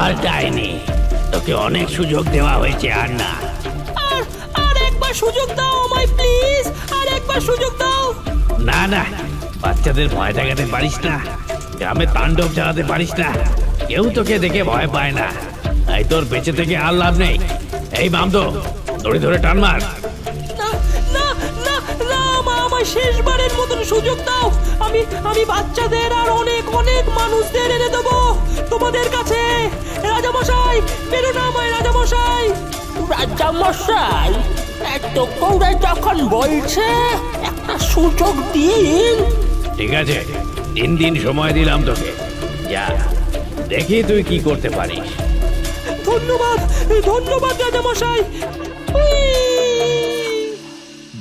চল ডাইনি, তোকে অনেক সুযোগ দেওয়া হয়েছে, আর না। আর আর একবার সুযোগ দাও আমায় প্লিজ, আর একবার সুযোগ দাও। না না, বাচ্চাদের ভয় দেখাতে পারিস না, গ্রামে তাণ্ডব চালাতে পারিস না, কেউ তোকে দেখে ভয় পায় না, তাই তোর বেঁচে থেকে আর লাভ নেই। এই মামদো, দড়ি ধরে টান মার। না না না না, আমায় শেষবারের মতন সুযোগ দাও। আমি আমি বাচ্চাদের আর অনেক অনেক মানুষদের এনে দেবো তোমাদের কাছে। রাজামশাই, বেরো না আমায় রাজামশাই। রাজামশাই, এত করে যখন বলছে একটা সুযোগ দিন। ঠিক আছে, 3 দিন সময় দিলাম তোকে, যা দেখি তুই কি করতে পারিস। ধন্যবাদ ধন্যবাদ রাজামশাই।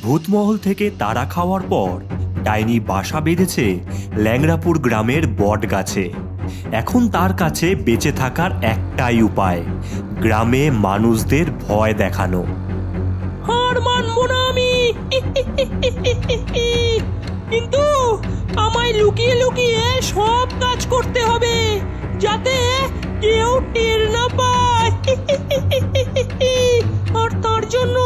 ভূতমহল থেকে তাড়া খাওয়ার পর ডাইনি বাসা বেঁধেছে ল্যাংড়াপুর গ্রামের বট গাছে। এখন তার কাছে বেঁচে থাকার একটাই উপায়, গ্রামে মানুষদের ভয় দেখানো। হার মানবো না আমি, কিন্তু আমায় লুকিয়ে লুকিয়ে সব কাজ করতে হবে যাতে কেউ টের না পায়। আর তার জন্য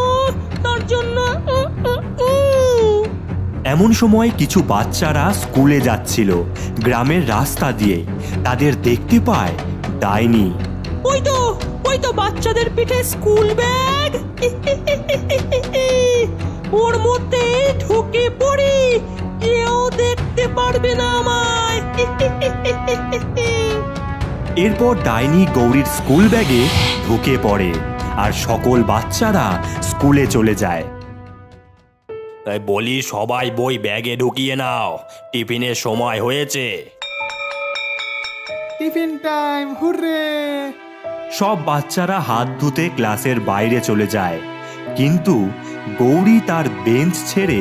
এমন সময় কিছু বাচ্চারা স্কুলে যাচ্ছিল গ্রামের রাস্তা দিয়ে। তাদের দেখতে পায় ডাইনি। ওই তো বাচ্চাদের পিঠে স্কুল ব্যাগ। ওর মধ্যে ঢুকে পড়ি, কেউ দেখতে পারবে না আমায়। এরপর ডাইনি গৌরীর স্কুল ব্যাগে ঢুকে পড়ে আর সকল বাচ্চারা স্কুলে চলে যায়। তাই বলি, সবাই বই ব্যাগে ঢুকিয়ে নাও, টিফিনের সময় হয়েছে। Tiffin time, hurray! সব বাচ্চারা হাত ধুতে ক্লাসের বাইরে চলে যায়, কিন্তু গৌরী তার বেঞ্চ ছেড়ে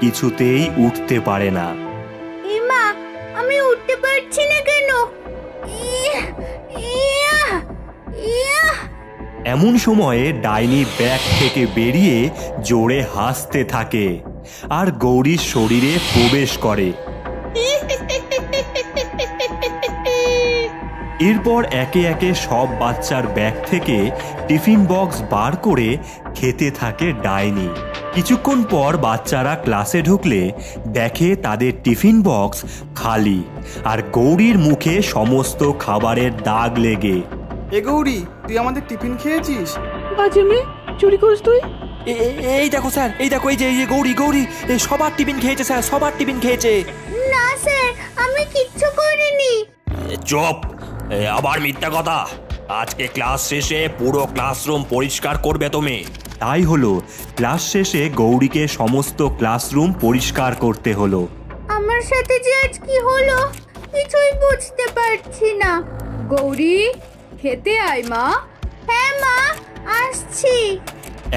কিছুতেই উঠতে পারে না। ইমা, আমি উঠতে পারছি না কেন? এমন সময়ে ডাইনি ব্যাগ থেকে বেরিয়ে জোরে হাসতে থাকে আর গৌরীর শরীরে প্রবেশ করে। এরপর একে একে সব বাচ্চার ব্যাগ থেকে টিফিন বক্স বার করে খেতে থাকে ডাইনি। কিছুক্ষণ পর বাচ্চারা ক্লাসে ঢুকলে দেখে তাদের টিফিন বক্স খালি আর গৌরীর মুখে সমস্ত খাবারের দাগ লেগে। এ গৌরী, তুই আমাদের টিফিন খেয়েছিস? বাজে মেয়ে, চুরি করিস তুই? এই দেখো স্যার, এই দেখো, এই যে গৌরী সবার টিফিন খেয়েছে স্যার, সবার টিফিন খেয়েছে। না স্যার, আমি কিচ্ছু করিনি। চুপ, আবার মিথ্যা কথা। আজকে ক্লাস শেষে পুরো ক্লাসরুম পরিষ্কার করবে তুমি। তাই হলো, ক্লাস শেষে গৌরীকে সমস্ত ক্লাসরুম পরিষ্কার করতে হলো। আমার সাথে যে আজ কি হলো কিছুই বুঝতে পারছি না। গৌরী, খেতে আয় মা। হ্যাঁ মা, আসছি।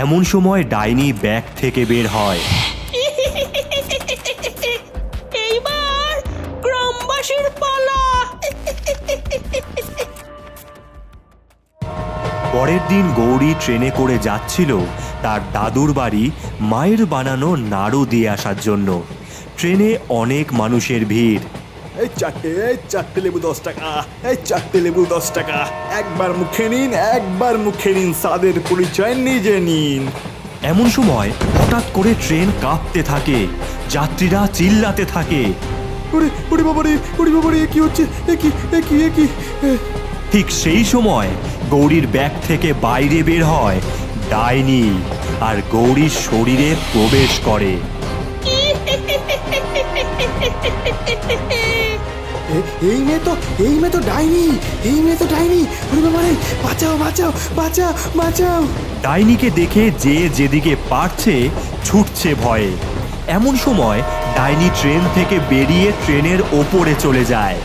এমন সময় ডাইনি ব্যাগ থেকে বের হয়। এইবার গ্রামবাসীর পালা। পরের দিন গৌরী ট্রেনে করে যাচ্ছিল তার দাদুর বাড়ি মায়ের বানানো নাড়ু দিয়ে আসার জন্য। ট্রেনে অনেক মানুষের ভিড়। এই চারটে লেবু 10 টাকা, এই চারটে লেবু 10 টাকা। একবার মুখে নিন, স্বাদের পরিচয় নিজে নিন। এমন সময় হঠাৎ করে ট্রেন কাঁপতে থাকে, যাত্রীরা চিল্লাতে থাকে। ওরে বাবারে, কি হচ্ছে? এ কি? ঠিক সেই সময় গৌরীর ব্যাগ থেকে বাইরে বের হয় ডাইনি আর গৌরীর শরীরে প্রবেশ করে। এই মেয়ে তো ডাইনি। ওরে বাবারে, বাঁচাও! ডাইনিকে দেখে যে যেদিকে পারছে ছুটছে ভয়ে। এমন সময় ডাইনি ট্রেন থেকে বেরিয়ে ট্রেনের ওপরে চলে যায়।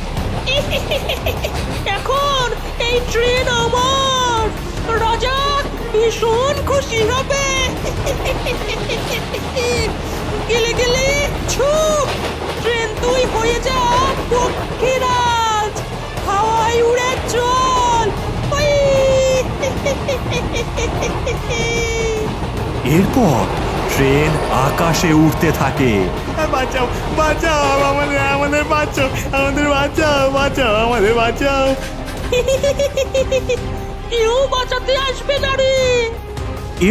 এখন এই ট্রেন আমার, রাজা ভীষণ খুশি হবে। গেলে ছুপ, ট্রেন তুই হয়ে যা পক্ষীরাজ, হাওয়ায় উড়ে চল। এরপর ট্রেন আকাশে উঠতে থাকে। বাঁচাও, আমাদের বাঁচাও। কেউ বাঁচাতে আসবে না রে।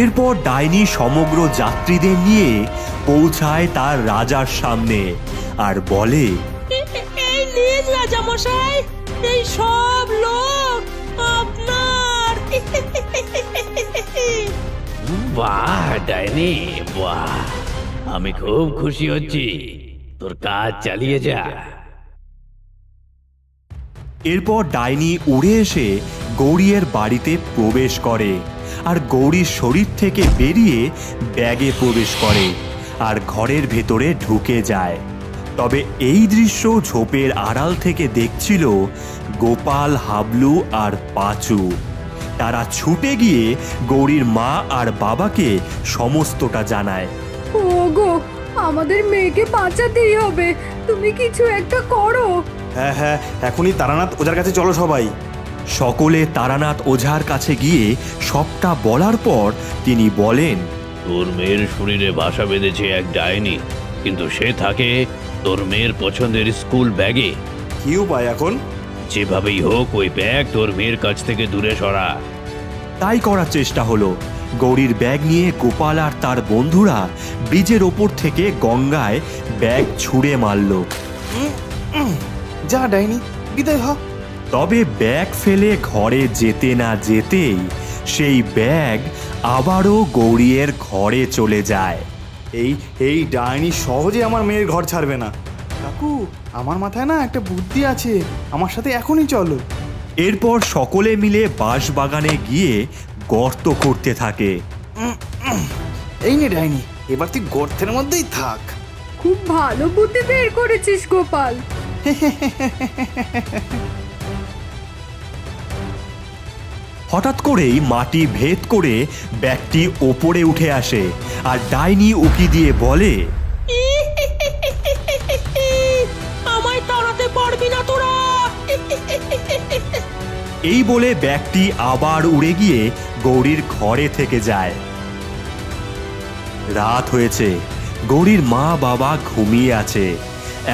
এরপর ডাইনি সমগ্র যাত্রীদের নিয়ে পৌঁছায় তার রাজার সামনে আর বলে, এই নিন রাজামশাই, এই সব লোক আপনার। বাহ ডাইনি বাহ, আমি খুব খুশি হচ্ছি, তোর কাজ চালিয়ে যা। এরপর ডাইনি উড়ে এসে গৌরীর বাড়িতে প্রবেশ করে আর গৌরীর শরীর থেকে বেরিয়ে ব্যাগে প্রবেশ করে আর ঘরের ভেতরে ঢুকে যায়। তবে এই দৃশ্য ঝোপের আড়াল থেকে দেখছিল গোপাল, হাবলু আর পাঁচু। তারা ছুটে গিয়ে গৌরীর মা আর বাবাকে সমস্তটা জানায়। ওগো, আমাদের মেয়েকে বাঁচাতেই হবে, তুমি কিছু একটা করো। হ্যাঁ হ্যাঁ, এখনই তারানাথ ওজার কাছে চলো সবাই। সকলে তারানাথ ওঝার কাছে গিয়ে সবটা বলার পর তিনি বলেন, তোর মেয়ের শরীরে বাসা বেঁধেছে এক ডাইনি, কিন্তু সে থাকে তোর মেয়ের পছন্দের স্কুল ব্যাগে। কি উপায় এখন? যেভাবেই হোক ওই ব্যাগ তোর মেয়ের কাছ থেকে দূরে সরা। তাই করার চেষ্টা হলো। গৌরীর ব্যাগ নিয়ে গোপাল আর তার বন্ধুরা ব্রিজের ওপর থেকে গঙ্গায় ব্যাগ ছুঁড়ে মারল। যা ডাইনি, বিদায় হ। তবে ব্যাগ ফেলে ঘরে যেতে না যেতেই সেই ব্যাগ আবারও গৌরীর ঘরে চলে যায়। এই এই ডাইনি সহজে আমার মেয়ের ঘর ছাড়বে না। কাকু, আমার মাথায় না একটা বুদ্ধি আছে, আমার সাথে এখনই চলো। এরপর সকলে মিলে বাঁশবাগানে গিয়ে গর্ত করতে থাকে। এই নে ডাইনি, এবার তুই গর্তের মধ্যেই থাক। খুব ভালো বুদ্ধি বের করেছিস গোপাল। হঠাৎ করেই মাটি ভেদ করে ব্যাগটি ওপরে উঠে আসে আর ডাইনি উকি দিয়ে বলে, আমায় তাড়াতে পারবি না তোরা। এই বলে ব্যাগটি আবার উড়ে গিয়ে গৌরীর ঘরে থেকে যায়। রাত হয়েছে, গৌরীর মা বাবা ঘুমিয়ে আছে।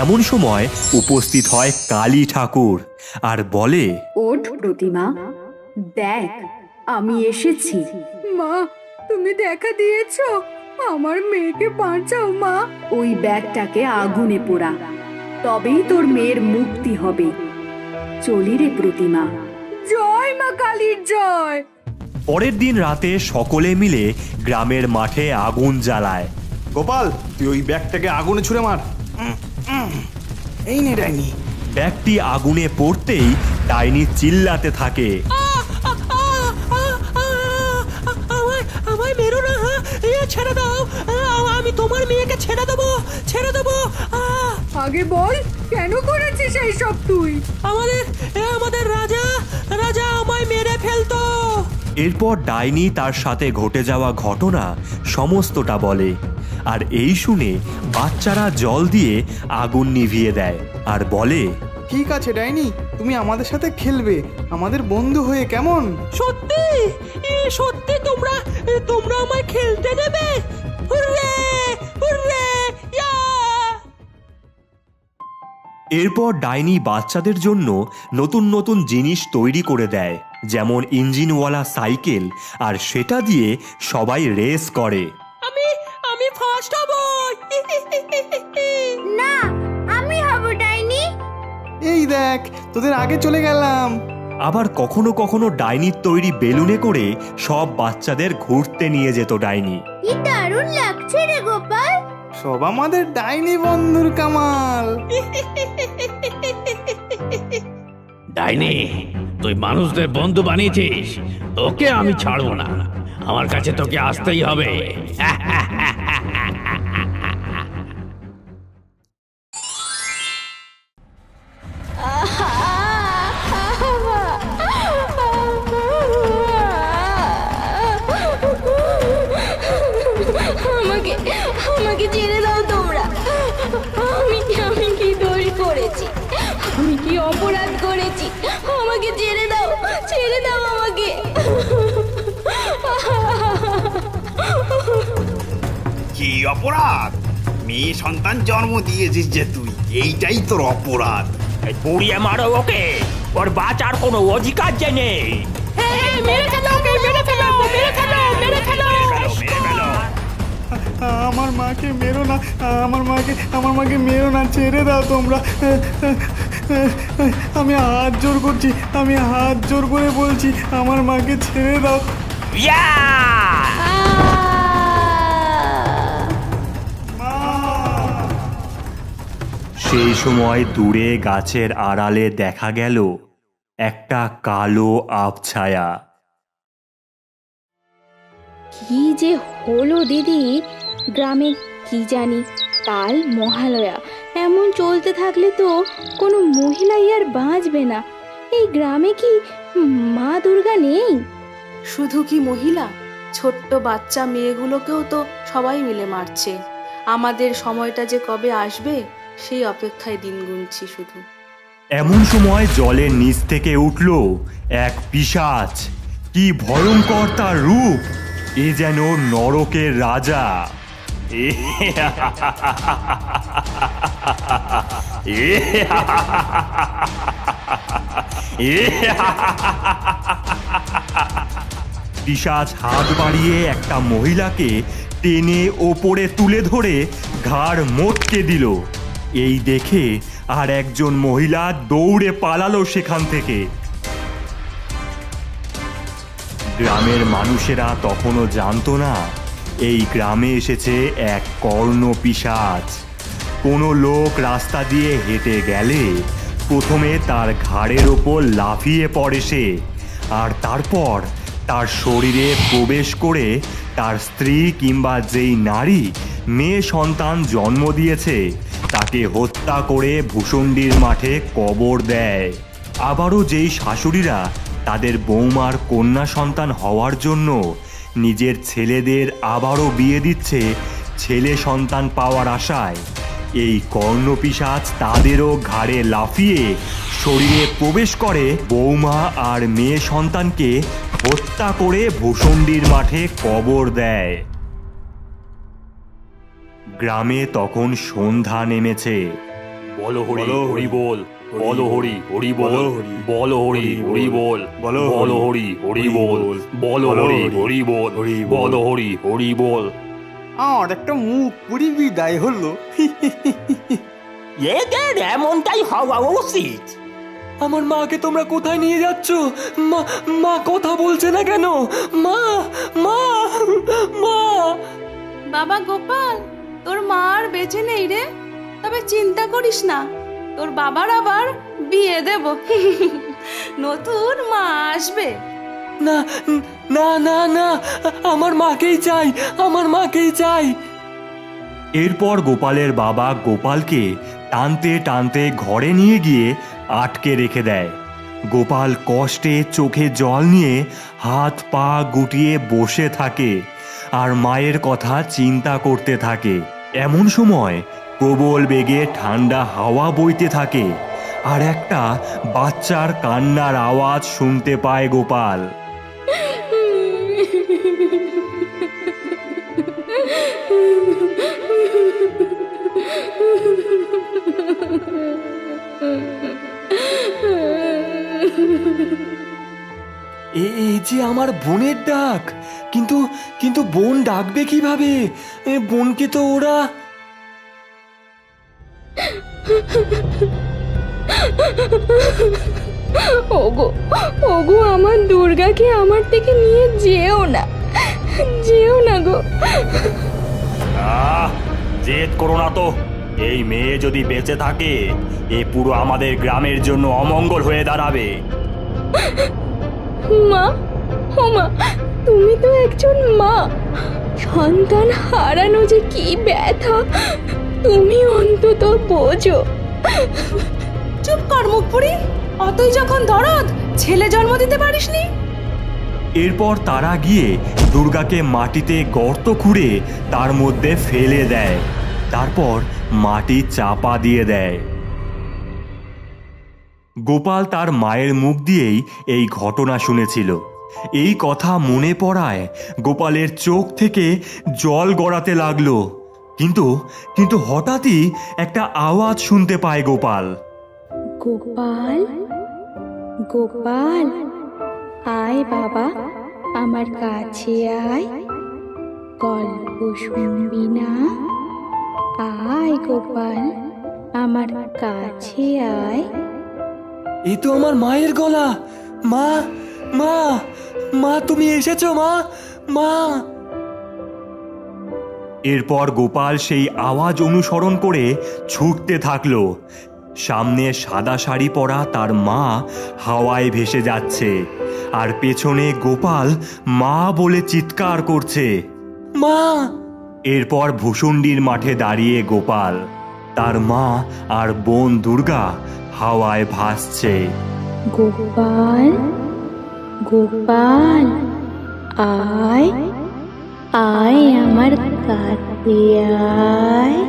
এমন সময় উপস্থিত হয় কালী ঠাকুর আর বলে, ওঠ প্রতিমা, দেখ আমি এসেছি। মা, তুমি দেখা দিয়েছো, আমার মেয়েকে বাঁচাও মা। ওই ব্যাগটাকে আগুনে পোড়া, তবেই তোর মেয়ের মুক্তি হবে। চলি রে প্রতিমা। জয় মা কালীর জয়। পরের দিন রাতে সকলে মিলে গ্রামের মাঠে আগুন জ্বালায়। গোপাল, তুই ওই ব্যাগটাকে আগুনে ছুঁড়ে মার। এই নে ডাইনি। ব্যাগটি আগুনে পড়তেই ডাইনি চিল্লাতে থাকে, আমায় মেরো না, ছেড়ে দাও, আমি তোমার মেয়েকে ছেড়ে দেবো, ছেড়ে দেবো। আগে বল, কেন করেছিস এই সব তুই? আমাদের রাজা রাজা আমায় মেরে ফেলতো। এরপর ডাইনি তার সাথে ঘটে যাওয়া ঘটনা সমস্তটা বলে আর এই শুনে বাচ্চারা জল দিয়ে আগুন নিভিয়ে দেয় আর বলে, ঠিক আছে ডাইনি, তুমি আমাদের সাথে খেলবে, আমাদের বন্ধু হয়ে, কেমন? সত্যি সত্যি তোমরা তোমরা আমায় খেলতে দেবে? হুররে হুররে, ইয়া! এরপর ডাইনি বাচ্চাদের জন্য নতুন নতুন জিনিস তৈরি করে দেয়, যেমন ইঞ্জিনওয়ালা সাইকেল, আর সেটা দিয়ে সবাই রেস করে। আমি ফার্স্ট হব। না, আমি হব ডাইনি। এই দেখ, তোদের আগে চলে গেলাম। আবার কখনো কখনো ডাইনির তৈরি বেলুনে করে সব বাচ্চাদের ঘুরতে নিয়ে যেত ডাইনি। কি দারুণ লাগছে রে গোপাল। সব আমাদের ডাইনি বন্ধুর কামাল। ডাইনি, তুই মানুষদের বন্ধু বানিয়েছিস, তোকে আমি ছাড়বো না, আমার কাছে তোকে আসতেই হবে। আমাকে ছেড়ে দাও তোমরা। আমি কি দোষ করেছি? আমি কি অপরাধ করেছি? আমাকে ছেড়ে দাও আমাকে। কি অপরাধ? মেয়ে সন্তান জন্ম দিয়েছিস যে তুই, এইটাই তোর অপরাধ। পুড়িয়ে মারো ওকে। ওর বাঁচার কোনো অধিকার যে নেই। মেরে ফেলো ওকে, মেরে ফেলো, মেরে ফেলো, মেরে ফেলো। আমার মাকে মেরো না, আমার মাকে মেরো না, ছেড়ে দাও তোমরা। আমি হাত জোর করছি, আমি হাত জোর করে বলছি, আমার মাকে ছেড়ে দাও। ইয়া! সেই সময় দূরে গাছের আড়ালে দেখা গেল একটা কালো আবছায়া। কি যে হলো দিদি, গ্রামে কি জানি কাল মহালয়া, এমন চলতে থাকলে তো কোনো মহিলাই আর বাঁচবে না। এই গ্রামে কি মা দুর্গা নেই? শুধু কি মহিলা, ছোট্ট বাচ্চা মেয়েগুলোকেও তো সবাই মিলে মারছে। আমাদের সময়টা যে কবে আসবে সেই অপেক্ষায় দিন গুনছি শুধু। এমন সময় জলের নিচ থেকে উঠল এক পিশাচ। কি ভয়ঙ্কর তার রূপ! এ যেন নরকের রাজা। পিশাচ হাত বাড়িয়ে একটা মহিলাকে টেনে ওপরে তুলে ধরে ঘাড় মোটকে দিল। এই দেখে আর একজন মহিলা দৌড়ে পালালো সেখান থেকে। গ্রামের মানুষেরা তখনও জানতো না এই গ্রামে এসেছে এক কর্ণ পিশাচ। কোনো লোক রাস্তা দিয়ে হেঁটে গেলে প্রথমে তার ঘাড়ের ওপর লাফিয়ে পড়ে সে, আর তারপর তার শরীরে প্রবেশ করে তার স্ত্রী কিংবা যেই নারী মেয়ে সন্তান জন্ম দিয়েছে তাকে হত্যা করে ভূষণ্ডির মাঠে কবর দেয়। আবারও যেই শাশুড়িরা তাদের বৌমার কন্যা সন্তান হওয়ার জন্য নিজের ছেলেদের আবারও বিয়ে দিচ্ছে ছেলে সন্তান পাওয়ার আশায়, এই কর্ণপিশাচ তাদেরও ঘাড়ে লাফিয়ে শরীরে প্রবেশ করে বৌমা আর মেয়ে সন্তানকে হত্যা করে ভূষণ্ডির মাঠে কবর দেয়। গ্রামে তখন সন্ধ্যা নেমেছে। বলো হরি হরি বল, বলো হরি হরি বল, বলো হরি হরি বল, বলো হরি হরি বল, বলো হরি হরি বল, বলো হরি হরি বল। আর একটা মুখ পুরি বিদায় হলো। এদের এমনটাই হওয়া উচিত। আমার মাকে তোমরা কোথায় নিয়ে যাচ্ছ? মা, মা কথা বলছে না কেন? মা, মা, মা। বাবা গোপাল, তোর মা আর বেঁচে নেই রে। তবে চিন্তা করিস না, তোর বাবার আবার বিয়ে দেব। নতুন মা আসবে। না না না না, আমার মাকেই চাই, আমার মাকেই চাই। এরপর গোপালের বাবা গোপালকে টানতে টানতে ঘরে নিয়ে গিয়ে আটকে রেখে দেয়। গোপাল কষ্টে চোখে জল নিয়ে হাত পা গুটিয়ে বসে থাকে আর মায়ের কথা চিন্তা করতে থাকে। এমন সময় প্রবল বেগে ঠান্ডা হাওয়া বইতে থাকে আর একটা বাচ্চার কান্নার আওয়াজ শুনতে পায় গোপাল। এই যে আমার বোনের ডাক, কিন্তু কিন্তু বোন ডাকবে কিভাবে? বোনকে তো ওরা... ওগো, ওগো আমার দুর্গাকে আমার থেকে নিয়ে যেও না, যেও না গো। জেদ করো না তো। এই মেয়ে যদি বেঁচে থাকে এ পুরো আমাদের গ্রামের জন্য অমঙ্গল হয়ে দাঁড়াবে। মা, ও মা, তুমি তো একজন মা। সন্তান হারানো যে কি ব্যথা তুমি অন্তত বোঝো। চুপ কর মুখ পুরি, অতই যখন দরদ, ছেলে জন্ম দিতে পারিসনি। এরপর তারা গিয়ে দুর্গাকে মাটিতে গর্ত খুঁড়ে তার মধ্যে ফেলে দেয়, তারপর মাটি চাপা দিয়ে দেয়। গোপাল তার মায়ের মুখ দিয়েই এই ঘটনা শুনেছিল। এই কথা মনে পড়ায় গোপালের চোখ থেকে জল গড়াতে লাগলো। কিন্তু কিন্তু হঠাৎই একটা আওয়াজ শুনতে পায় গোপাল। গোপাল, গোপাল, আয় বাবা, আমার কাছে আয়। গল্প শুনবি না? আয় গোপাল, আমার কাছে আয়। এই তো আমার মায়ের গলা। মা, মা, মা, তুমি এসেছো মা, মা। এরপর গোপাল সেই আওয়াজ অনুসরণ করে ছুটতে থাকলো। সামনে সাদা শাড়ি পরা তার মা হাওয়ায় ভেসে যাচ্ছে, আর পেছনে গোপাল মা বলে চিৎকার করছে, মা। এরপর ভূষুণ্ডির মাঠে দাঁড়িয়ে গোপাল, তার মা আর বোন দুর্গা হাওয়ায় ভাসছে। গোপাল, গোপাল, আয়, আয় আমার কাছে আয়।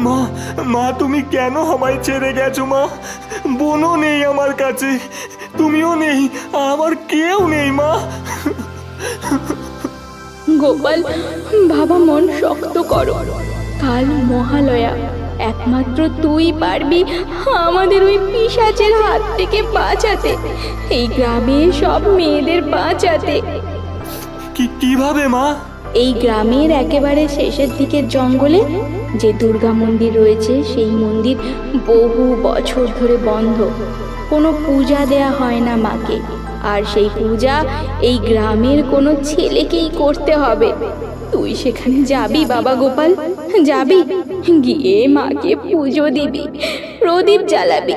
মা, মা, তুমি কেন আমায় ছেড়ে গেছো মা? বোনও নেই আমার কাছে, তুমিও নেই, আমার কেউ নেই মা। গোপাল বাবা, মন শক্ত করো। কাল মহালয়া, একমাত্র তুই পারবি আমাদের ওই পিশাচের হাত থেকে বাঁচাতে, এই গ্রামের সব মেয়েদের বাঁচাতে। কিভাবে মা? এই গ্রামের একেবারে শেষের দিকের জঙ্গলে যে দুর্গা মন্দির রয়েছে, সেই মন্দির বহু বছর ধরে বন্ধ। কোনো পূজা দেয়া হয় না মাকে, আর সেই পূজা এই গ্রামের কোনো ছেলেকেই করতে হবে। তুই সেখানে যাবি বাবা গোপাল, যাবি, গিয়ে মাকে পুজো দিবি, প্রদীপ জ্বালাবি,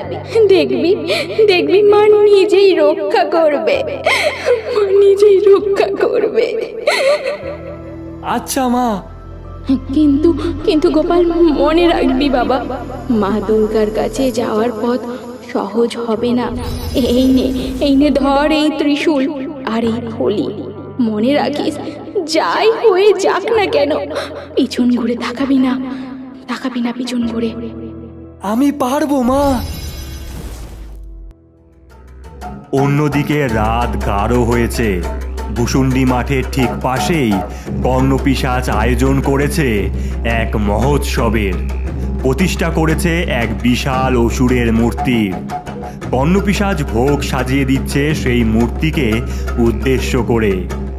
দেখবি, দেখবি মা নিজেই রক্ষা করবে, মা নিজেই রক্ষা করবে। আচ্ছা মা। কিন্তু কিন্তু গোপাল, মনে রাখবি বাবা, মা দুর্গার কাছে যাওয়ার পথ সহজ হবে না। এই নে, এই নে, ধর এই ত্রিশূল আর এই থলি। মনে রাখিস, যাই হয়ে যাক না কেন, পিছন ঘুরে তাকাবি না, তাকাবি না পিছন ঘুরে। আমি পারবো মা। অন্যদিকে রাত গাঢ় হয়েছে। ভূষুণ্ডি মাঠের ঠিক পাশেই কর্ণপিশাচ আয়োজন করেছে এক মহোৎসবের। প্রতিষ্ঠা করেছে এক বিশাল অসুরের মূর্তির। কর্ণপিশাচ ভোগ সাজিয়ে দিচ্ছে সেই মূর্তিকে উদ্দেশ্য করে।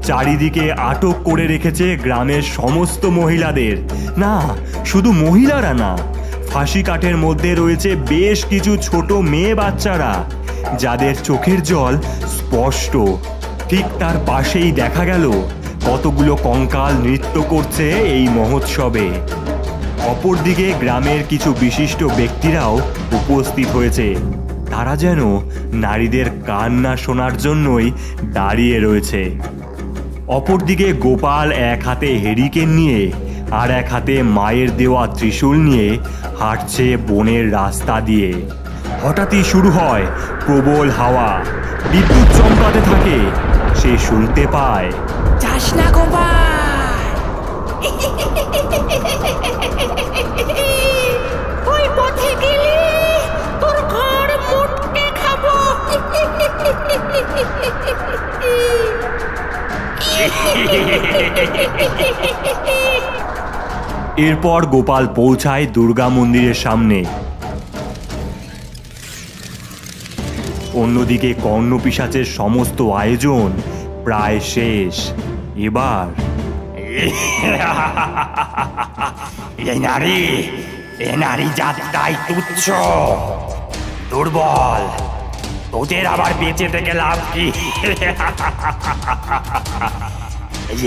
চারিদিকে আটক করে রেখেছে গ্রামের সমস্ত মহিলাদের। না, শুধু মহিলারা না, ফাঁসি কাঠের মধ্যে রয়েছে বেশ কিছু ছোট মেয়ে বাচ্চারা, যাদের চোখের জল স্পষ্ট। ঠিক তার পাশেই দেখা গেল কতগুলো কঙ্কাল নৃত্য করছে এই মহোৎসবে। অপরদিকে গ্রামের কিছু বিশিষ্ট ব্যক্তিরাও উপস্থিত হয়েছে। তারা যেন নারীদের কান্না শোনার জন্যই দাঁড়িয়ে রয়েছে। অপরদিকে গোপাল এক হাতে হেরিকেন নিয়ে আর এক হাতে মায়ের দেওয়া ত্রিশূল নিয়ে হাঁটছে বনের রাস্তা দিয়ে। হঠাৎই শুরু হয় প্রবল হাওয়া, বিদ্যুৎ চমকাতে থাকে। সে শুনতে পায়, যাস না গোপাল, ওই পথে গেলে তোর ঘর মুটকে খাবো। এরপর গোপাল পৌঁছায় দুর্গা মন্দিরের সামনে। অন্যদিকে কর্ণপিশাচের সমস্ত আয়োজন প্রায় শেষ। এবার এ নারী যাত্রায় তুচ্ছ, দুর্বল, তোদের আবার বেঁচে থেকে লাভ কি?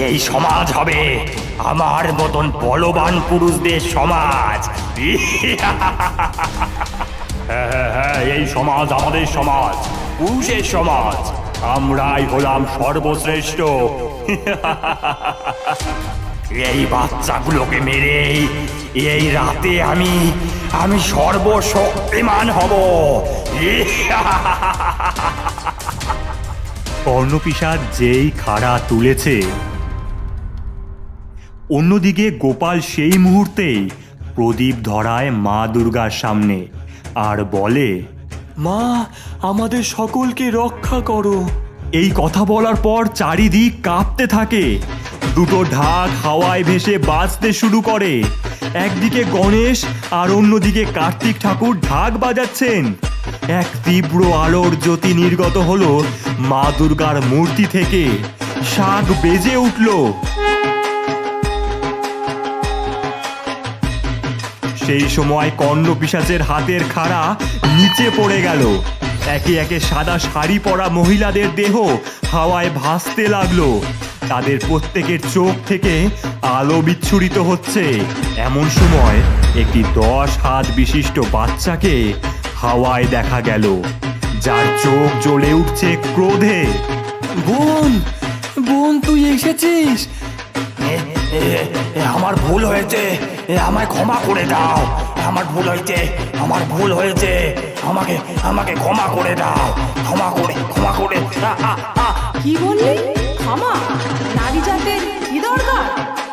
এই সমাজ হবে আমার মতন বলবান পুরুষদের সমাজ। হ্যাঁ, এই সমাজ আমাদের সমাজ, পুরুষের সমাজ। আমরাই হলাম সর্বশ্রেষ্ঠ। এই বাচ্চাগুলোকে মেরে এই রাতে আমি সর্বশক্তিমান হব। কর্ণপিশাচ যেই খাড়া তুলেছে, অন্যদিকে গোপাল সেই মুহূর্তেই প্রদীপ ধরায় মা দুর্গার সামনে আর বলে, মা, আমাদের সকলকে রক্ষা করো। এই কথা বলার পর চারিদিক কাঁপতে থাকে। দুটো ঢাক হাওয়ায় ভেসে বাজতে শুরু করে। একদিকে গণেশ আর অন্যদিকে কার্তিক ঠাকুর ঢাক বাজাচ্ছেন। এক তীব্র আলোর জ্যোতি নির্গত হলো মা দুর্গার মূর্তি থেকে। শাঁখ বেজে উঠল। সেই সময় কর্ণপিশাচের হাতের খাড়া নিচে পড়ে গেল। একে একে সাদা শাড়ি পরা মহিলাদের দেহ হাওয়ায় ভাসতে লাগলো। তাদের প্রত্যেকের চোখ থেকে আলো বিচ্ছুরিত হচ্ছে। এমন সময় একটি 10 হাত বিশিষ্ট বাচ্চাকে হাওয়ায় দেখা গেল, যার চোখ জ্বলে উঠছে ক্রোধে। বোন, বোন তুই এসেছিস? আমার ভুল হয়েছে, আমায় ক্ষমা করে দাও। আমার ভুল হয়েছে, আমার ভুল হয়েছে, আমাকে আমাকে ক্ষমা করে দাও। ক্ষমা করে কি বললি? ক্ষমা? নারী জাতের কি দরকার?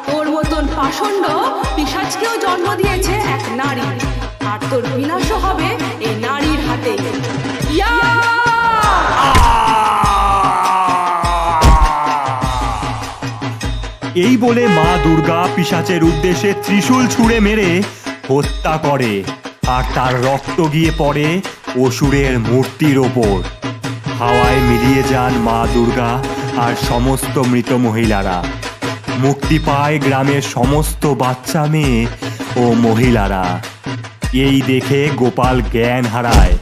তোর মতন পাষণ্ড পিশাচকেও জন্ম দিয়েছে এক নারী, আর তোর বিনাশও হবে এই নারীর হাতে। ইয়া! এই বলে মা দুর্গা পিশাচের উদ্দেশ্যে ত্রিশূল ছুঁড়ে মেরে হত্যা করে, আর তার রক্ত গিয়ে পড়ে অসুরের মূর্তির ওপর। হাওয়ায় মিলিয়ে যান মা দুর্গা আর সমস্ত মৃত মহিলারা। মুক্তি পায় গ্রামের সমস্ত বাচ্চা মেয়ে ও মহিলারা। এই দেখে গোপাল জ্ঞান হারায়।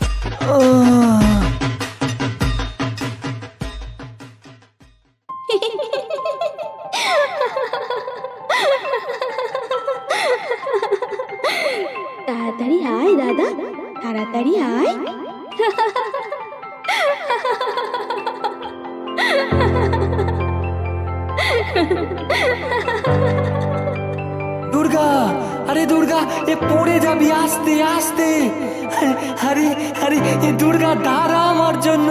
তাড়াতাড়ি আয় দাদা, তাড়াতাড়ি আয়। দুর্গা, আরে দুর্গা, এ পড়ে যাবি, আস্তে আস্তে। আরে আরে দুর্গা, দাঁড়া আমার জন্য,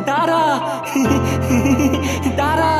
দাঁড়া দাঁড়া।